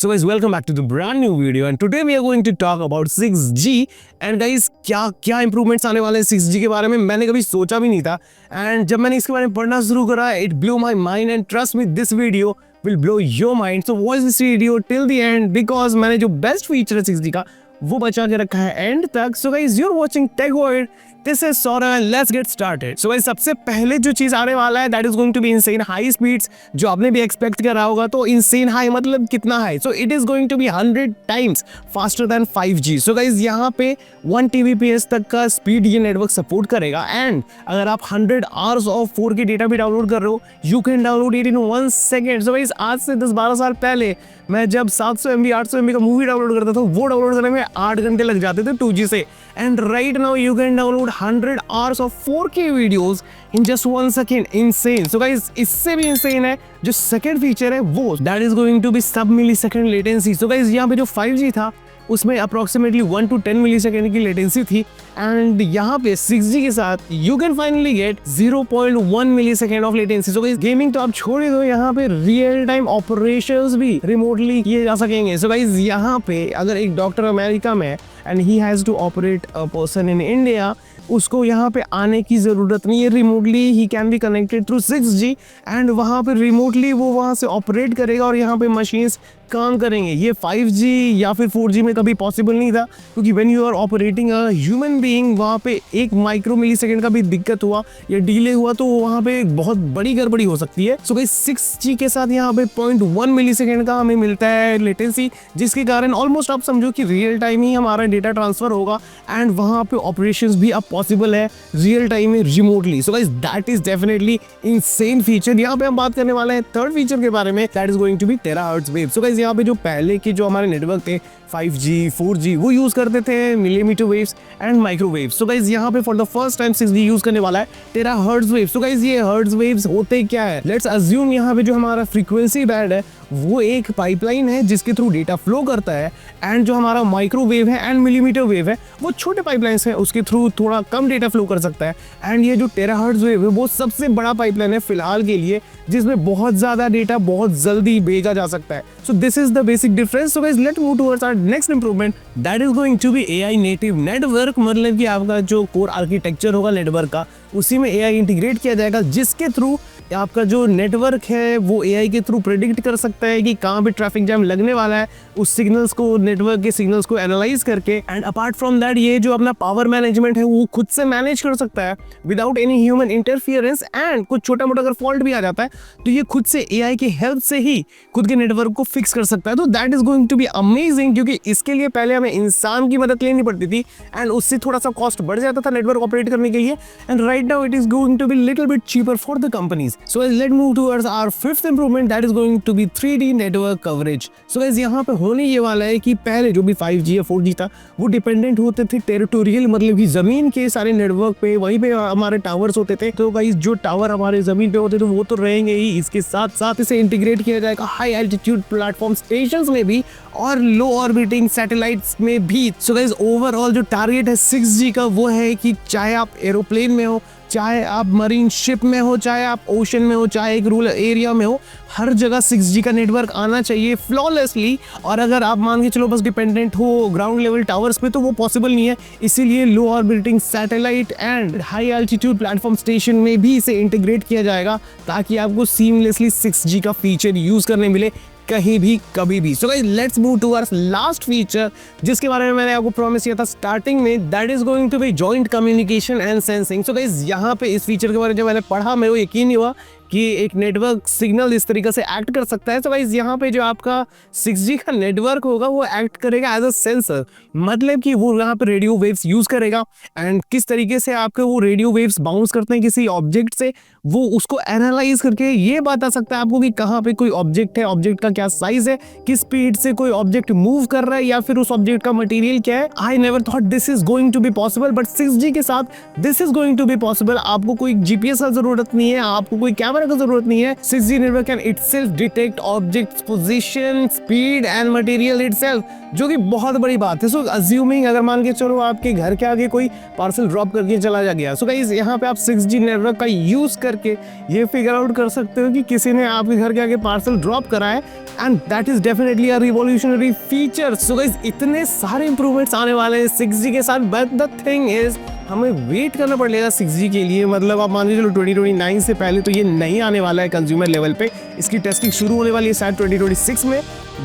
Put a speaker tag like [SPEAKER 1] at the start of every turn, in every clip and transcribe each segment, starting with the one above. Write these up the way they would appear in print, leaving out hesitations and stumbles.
[SPEAKER 1] So guys, welcome back to the brand new video and today we are going to talk about 6G and guys क्या क्या improvements आने वाले हैं 6G के बारे में मैंने कभी सोचा भी नहीं था and जब मैंने इसके बारे में पढ़ना शुरू करा it blew my mind and trust me this video will blow your mind. So watch this video till the end because मैंने जो best feature है 6G का वो बचा के रखा है एंड तक. So guys you are watching tech world, this is Saurabh and let's get started. So guys सबसे पहले जो चीज आने वाला है that is going to be insane high speeds, जो आपने भी एक्सपेक्ट करा होगा. तो इनसेन हाई मतलब कितना हाई? So it is going to be 100 times faster than 5G. So guys यहाँ पे 1 Tbps तक का स्पीड ये नेटवर्क सपोर्ट करेगा एंड अगर आप 100 आवर्स ऑफ 4K डेटा भी डाउनलोड कर रहे हो you can download it in 1 second. So guys आज से 10-12 साल पहले मैं जब 700 MB 800 MB का मूवी डाउनलोड करता था वो डाउनलोड करने में 8 घंटे लग जाते थे 2G से. And right now you can download 100 hours of 4K videos in just 1 second. Insane. So guys इससे भी इनसेन है जो सेकंड फीचर है वो that is going to be sub millisecond latency. So guys यहाँ पे जो 5G था उसमें अप्रोक्सीमेटली 1 to 10 मिलीसेकंड की लेटेंसी थी एंड यहाँ पे 6G के साथ you can finally get 0.1 millisecond of latency. So guys gaming तो आप छोड़ दो, यहाँ पे रियल टाइम ऑपरेशंस भी रिमोटली किए जा सकेंगे. सो गाइस यहाँ पे अगर एक डॉक्टर अमेरिका में and he has to operate a person in India, उसको यहाँ पे आने की ज़रूरत नहीं है. Remotely he can be connected through 6G and वहाँ पे रिमोटली वो वहाँ से ऑपरेट करेगा और यहाँ पे मशीन्स काम करेंगे. ये 5G या फिर 4G में कभी पॉसिबल नहीं था क्योंकि when you are operating a human being वहाँ पे एक माइक्रो मिली सेकेंड का भी दिक्कत हुआ या डिले हुआ तो वहाँ पे बहुत बड़ी गड़बड़ी हो सकती है. सो गाइस 6G के साथ यहाँ पे 0.1 मिली सेकेंड का हमें मिलता है लेटेंसी, जिसके कारण ऑलमोस्ट आप समझो कि रियल टाइम ही हमारा डेटा ट्रांसफर होगा एंड वहाँ पे ऑपरेशंस भी अब पॉसिबल है रियल टाइम में remotely. So guys that is definitely insane feature. यहाँ पे हम बात करने वाले हैं थर्ड फीचर के बारे में that is going to be terahertz wave. So guys यहाँ पे जो पहले के जो हमारे नेटवर्क थे 5G 4G वो यूज करते थे millimetre waves and microwaves. So guys यहाँ पे for the first time 6G use करने वाला है टेराहर्ट्ज वेव्स. सो गाइस ये हर्ट्ज वेव्स होते क्या है? लेट्स अज्यूम यहाँ पे जो हमारा फ्रीक्वेंसी बैंड है वो एक पाइपलाइन है जिसके थ्रू डेटा फ्लो करता है एंड जो हमारा माइक्रोवेव है एंड मिलीमीटर वेव है वो छोटे पाइपलाइंस है उसके थ्रू थोड़ा कम डेटा फ्लो कर सकता है एंड ये जो टेराहर्ट्ज वेव है वो सबसे बड़ा पाइपलाइन है फिलहाल के लिए जिसमें बहुत ज्यादा डेटा बहुत जल्दी भेजा जा सकता है. So this is the basic difference. So guys let's move towards our next improvement that is going to be AI native network. मतलब कि आपका जो कोर आर्किटेक्चर होगा नेटवर्क का उसी में AI इंटीग्रेट किया जाएगा जिसके थ्रू आपका जो नेटवर्क है वो AI के थ्रू प्रेडिक्ट कर सकता है कि कहाँ पे ट्रैफिक जैम लगने वाला है, उस सिग्नल्स को नेटवर्क के सिग्नल्स को एनालाइज करके एंड अपार्ट फ्रॉम दैट ये जो अपना पावर मैनेजमेंट है वो खुद से मैनेज कर सकता है without any human interference and कुछ छोटा मोटा अगर फॉल्ट भी आ जाता है तो ये खुद से AI की हेल्प से ही खुद के नेटवर्क को फिक्स कर सकता है. तो that is going to be amazing क्योंकि इसके लिए पहले हमें इंसान की मदद लेनी पड़ती थी एंड उससे थोड़ा सा कॉस्ट बढ़ जाता था नेटवर्क ऑपरेट करने के लिए and right now it is going to be little bit cheaper for the companies. So let's move towards our fifth improvement that is going to be 3D network coverage. So guys यहाँ पे होने ये वाला है कि पहले जो भी 5G या 4G था वो डिपेंडेंट होते थे टेरिटोरियल मतलब कि जमीन के सारे नेटवर्क पे, वहीं पे हमारे टावर्स होते थे. तो गाइस जो टावर हमारे जमीन पे होते थे वो तो रहेंगे ही, इसके साथ साथ इसे इंटीग्रेट किया जाएगा हाई एल्टीट्यूड प्लेटफॉर्म स्टेशंस में भी और लो ऑर्बिटिंग सैटेलाइट्स में भी. सो गाइस ओवरऑल जो टारगेट है 6G का वो है कि चाहे आप एरोप्लेन में हो, चाहे आप मरीन शिप में हो, चाहे आप ओशन में हो, चाहे एक रूरल एरिया में हो, हर जगह 6G का नेटवर्क आना चाहिए फ्लॉलेसली. और अगर आप मान के चलो बस डिपेंडेंट हो ग्राउंड लेवल टावर्स पे तो वो पॉसिबल नहीं है, इसीलिए low orbiting satellite and high altitude platform station में भी इसे इंटीग्रेट किया जाएगा ताकि आपको सीमलेसली 6G का फीचर यूज करने मिले कहीं भी कभी भी. सो guys let's move towards last feature जिसके बारे में मैंने आपको प्रॉमिस किया था स्टार्टिंग में that is going to be joint communication and sensing. So guys यहाँ पे इस फीचर के बारे में जब मैंने पढ़ा मेरे को यकीन नहीं हुआ कि एक नेटवर्क सिग्नल इस तरीके से एक्ट कर सकता है. तो गाइस यहाँ पे जो आपका 6G का नेटवर्क होगा वो एक्ट करेगा एज अ सेंसर, मतलब कि वो यहाँ पे रेडियो वेव्स यूज करेगा एंड किस तरीके से आपके वो रेडियो वेव्स बाउंस करते हैं किसी ऑब्जेक्ट से वो उसको एनालाइज करके ये बता सकता है आपको कि कहाँ पे कोई ऑब्जेक्ट है, ऑब्जेक्ट का क्या साइज है, किस स्पीड से कोई ऑब्जेक्ट मूव कर रहा है या फिर उस ऑब्जेक्ट का मटेरियल क्या है. I never thought this is going to be possible but 6G के साथ this is going to be possible. आपको कोई GPS का जरूरत नहीं है, आपको कोई कैमरा का जरूरत नहीं है. 6G network can itself detect objects position, speed and material itself. जो कि बहुत बड़ी बात है। सो अज्यूमिंग अगर मान के चलो आपके घर के आगे कोई पार्सल ड्रॉप करके चला जा गया, सो गाइस यहाँ पे आप 6G नेटवर्क का यूज करके ये फिगर आउट कर सकते हो कि किसी ने आपके घर के आगे पार्सल ड्रॉप करा है, and that is definitely a revolutionary feature. So guys इतने सारे इंप्रूवमेंट्स आने वाले हैं 6G के साथ, बट द थिंग इज हमें वेट करना पड़ेगा 6G के लिए। मतलब आप मान के चलो 2029 से पहले तो ये नहीं आने वाला है कंज्यूमर लेवल पे। इसकी टेस्टिंग शुरू होने वाली है शायद 2026 में,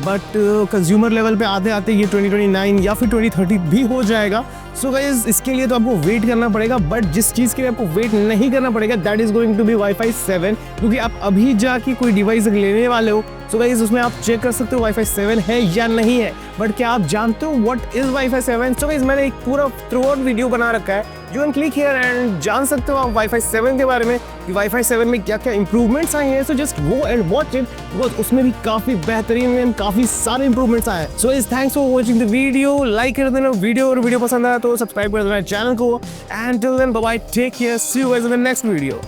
[SPEAKER 1] बट कंज्यूमर लेवल पे आते आते ये 2029 या फिर 2030 भी हो जाएगा। सो गाइस इसके लिए तो आपको वेट करना पड़ेगा, बट जिस चीज़ के लिए आपको वेट नहीं करना पड़ेगा that is going to be Wi-Fi 7, क्योंकि आप अभी जाके कोई डिवाइस लेने वाले हो, सो गाइस उसमें आप चेक कर सकते हो Wi-Fi 7 है या नहीं है। बट क्या आप जानते हो what is Wi-Fi 7? So guys मैंने एक पूरा थ्रू आउट वीडियो बना रखा है, you can click here and जान सकते हो आप Wi-Fi 7 के बारे में कि Wi-Fi 7 में क्या क्या इंप्रूवमेंट्स आए हैं। So just go and watch it, because उसमें भी काफी बेहतरीन एंड काफी सारे इंप्रूवमेंट्स आए हैं। So is thanks for watching the video, like कर देना वीडियो, और वीडियो पसंद आया तो सब्सक्राइब कर देना चैनल को, and till then bye bye, take care, see you guys in the next video.